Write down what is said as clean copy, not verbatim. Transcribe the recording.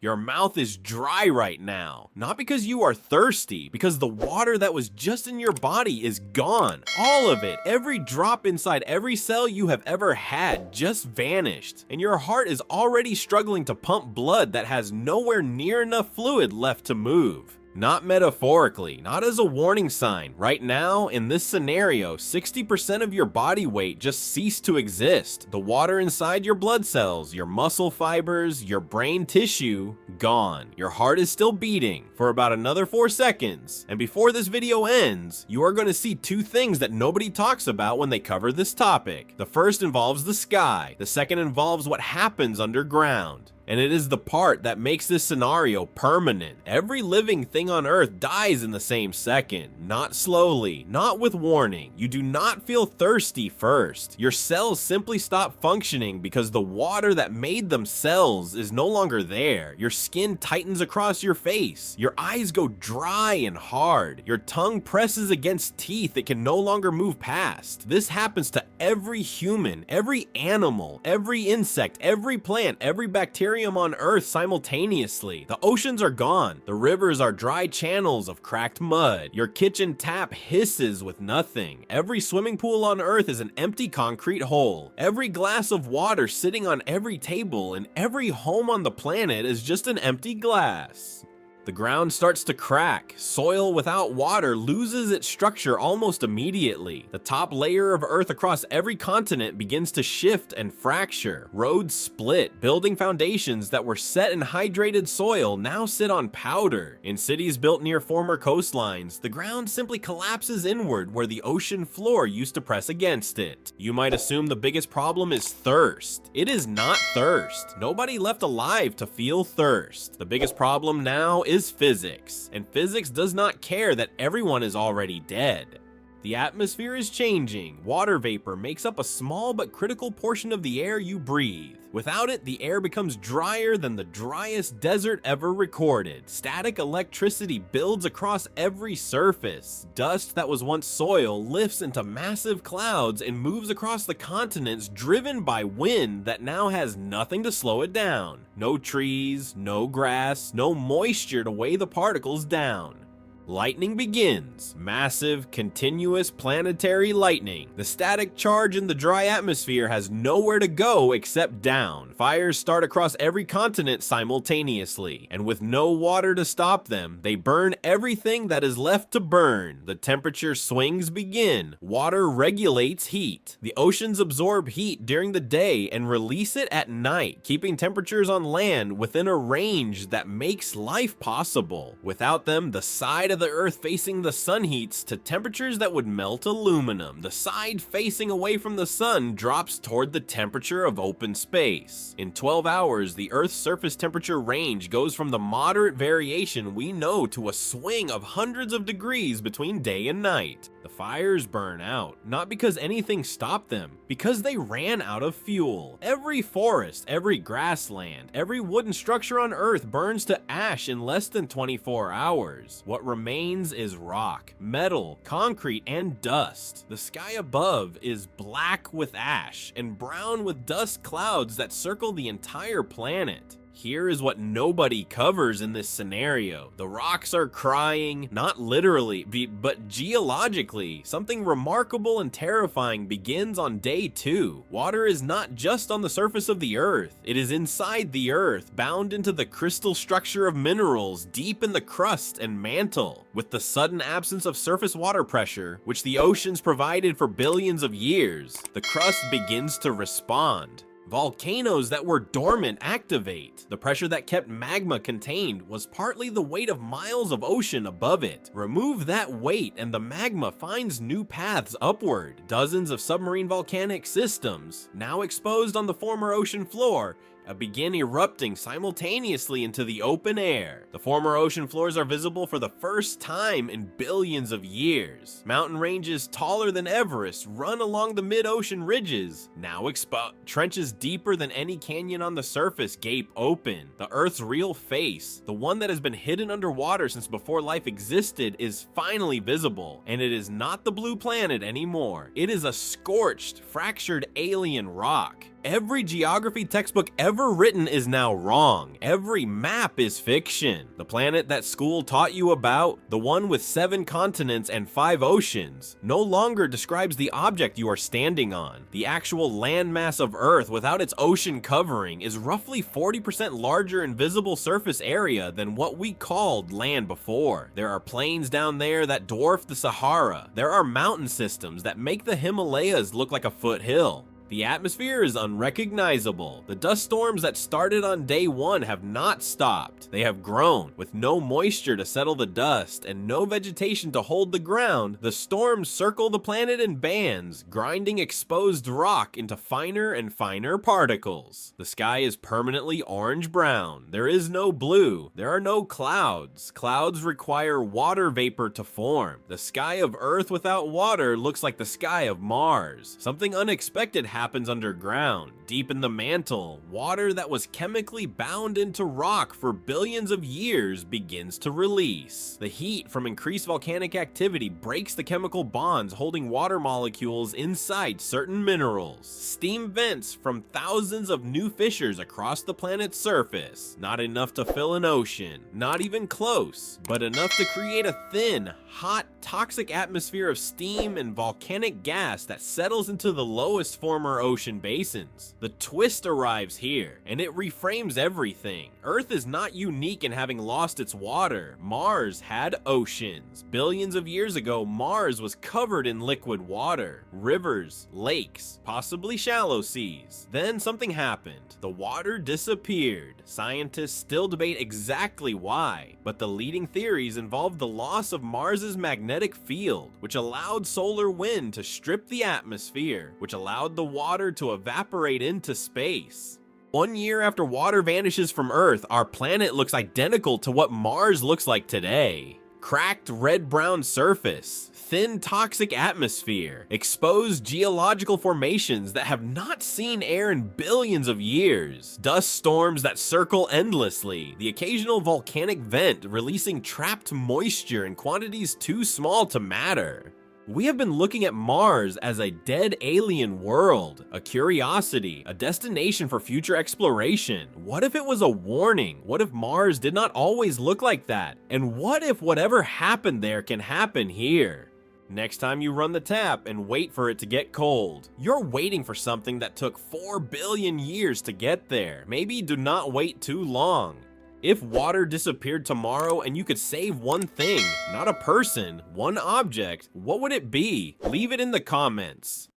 Your mouth is dry right now, not because you are thirsty, because the water that was just in your body is gone. All of it, every drop inside every cell you have ever had just vanished, and your heart is already struggling to pump blood that has nowhere near enough fluid left to move. Not metaphorically, not as a warning sign. Right now, in this scenario, 60% of your body weight just ceased to exist. The water inside your blood cells, your muscle fibers, your brain tissue, gone. Your heart is still beating for about another 4 seconds. And before this video ends, you are going to see two things that nobody talks about when they cover this topic. The first involves the sky. The second involves what happens underground. And it is the part that makes this scenario permanent. Every living thing on Earth dies in the same second, not slowly, not with warning. You do not feel thirsty first. Your cells simply stop functioning because the water that made them cells is no longer there. Your skin tightens across your face. Your eyes go dry and hard. Your tongue presses against teeth it can no longer move past. This happens to every human, every animal, every insect, every plant, every bacteria on Earth simultaneously. The oceans are gone. The rivers are dry channels of cracked mud. Your kitchen tap hisses with nothing. Every swimming pool on Earth is an empty concrete hole. Every glass of water sitting on every table and every home on the planet is just an empty glass. The ground starts to crack. Soil without water loses its structure almost immediately. The top layer of Earth across every continent begins to shift and fracture. Roads split. Building foundations that were set in hydrated soil now sit on powder. In cities built near former coastlines, the ground simply collapses inward where the ocean floor used to press against it. You might assume the biggest problem is thirst. It is not thirst. Nobody left alive to feel thirst. The biggest problem now is physics, and physics does not care that everyone is already dead. The atmosphere is changing. Water vapor makes up a small but critical portion of the air you breathe. Without it, the air becomes drier than the driest desert ever recorded. Static electricity builds across every surface. Dust that was once soil lifts into massive clouds and moves across the continents driven by wind that now has nothing to slow it down. No trees, no grass, no moisture to weigh the particles down. Lightning begins. Massive, continuous planetary lightning. The static charge in the dry atmosphere has nowhere to go except down. Fires start across every continent simultaneously, and with no water to stop them, they burn everything that is left to burn. The temperature swings begin. Water regulates heat. The oceans absorb heat during the day and release it at night, keeping temperatures on land within a range that makes life possible. Without them, the side of the Earth facing the sun heats to temperatures that would melt aluminum. The side facing away from the sun drops toward the temperature of open space. In 12 hours, the Earth's surface temperature range goes from the moderate variation we know to a swing of hundreds of degrees between day and night. The fires burn out, not because anything stopped them, because they ran out of fuel. Every forest, every grassland, every wooden structure on Earth burns to ash in less than 24 hours. What remains is rock, metal, concrete, and dust. The sky above is black with ash and brown with dust clouds that circle the entire planet. Here is what nobody covers in this scenario. The rocks are crying, not literally, but geologically. Something remarkable and terrifying begins on day 2. Water is not just on the surface of the Earth. It is inside the Earth, bound into the crystal structure of minerals deep in the crust and mantle. With the sudden absence of surface water pressure, which the oceans provided for billions of years, the crust begins to respond. Volcanoes that were dormant activate. The pressure that kept magma contained was partly the weight of miles of ocean above it. Remove that weight and the magma finds new paths upward. Dozens of submarine volcanic systems, now exposed on the former ocean floor, begin erupting simultaneously into the open air. The former ocean floors are visible for the first time in billions of years. Mountain ranges taller than Everest run along the mid-ocean ridges, now exposed. Trenches deeper than any canyon on the surface gape open. The Earth's real face, the one that has been hidden underwater since before life existed, is finally visible, and it is not the blue planet anymore. It is a scorched, fractured alien rock. Every geography textbook ever written is now wrong. Every map is fiction. The planet that school taught you about, the one with 7 continents and 5 oceans, no longer describes the object you are standing on. The actual landmass of Earth without its ocean covering is roughly 40% larger in visible surface area than what we called land before. There are plains down there that dwarf the Sahara. There are mountain systems that make the Himalayas look like a foothill. The atmosphere is unrecognizable. The dust storms that started on day 1 have not stopped. They have grown. With no moisture to settle the dust and no vegetation to hold the ground, the storms circle the planet in bands, grinding exposed rock into finer and finer particles. The sky is permanently orange-brown. There is no blue. There are no clouds. Clouds require water vapor to form. The sky of Earth without water looks like the sky of Mars. Something unexpected happens underground. Deep in the mantle, water that was chemically bound into rock for billions of years begins to release. The heat from increased volcanic activity breaks the chemical bonds holding water molecules inside certain minerals. Steam vents from thousands of new fissures across the planet's surface. Not enough to fill an ocean, not even close, but enough to create a thin, hot, toxic atmosphere of steam and volcanic gas that settles into the lowest former ocean basins. The twist arrives here, and it reframes everything. Earth is not unique in having lost its water. Mars had oceans. Billions of years ago, Mars was covered in liquid water, rivers, lakes, possibly shallow seas. Then something happened. The water disappeared. Scientists still debate exactly why, but the leading theories involve the loss of Mars's magnetic field, which allowed solar wind to strip the atmosphere, which allowed the water to evaporate into space. 1 year after water vanishes from Earth, our planet looks identical to what Mars looks like today. Cracked red-brown surface, thin toxic atmosphere, exposed geological formations that have not seen air in billions of years, dust storms that circle endlessly, the occasional volcanic vent releasing trapped moisture in quantities too small to matter. We have been looking at Mars as a dead alien world, a curiosity, a destination for future exploration. What if it was a warning? What if Mars did not always look like that? And what if whatever happened there can happen here? Next time you run the tap and wait for it to get cold, you're waiting for something that took 4 billion years to get there. Maybe do not wait too long. If water disappeared tomorrow and you could save one thing, not a person, one object, what would it be? Leave it in the comments.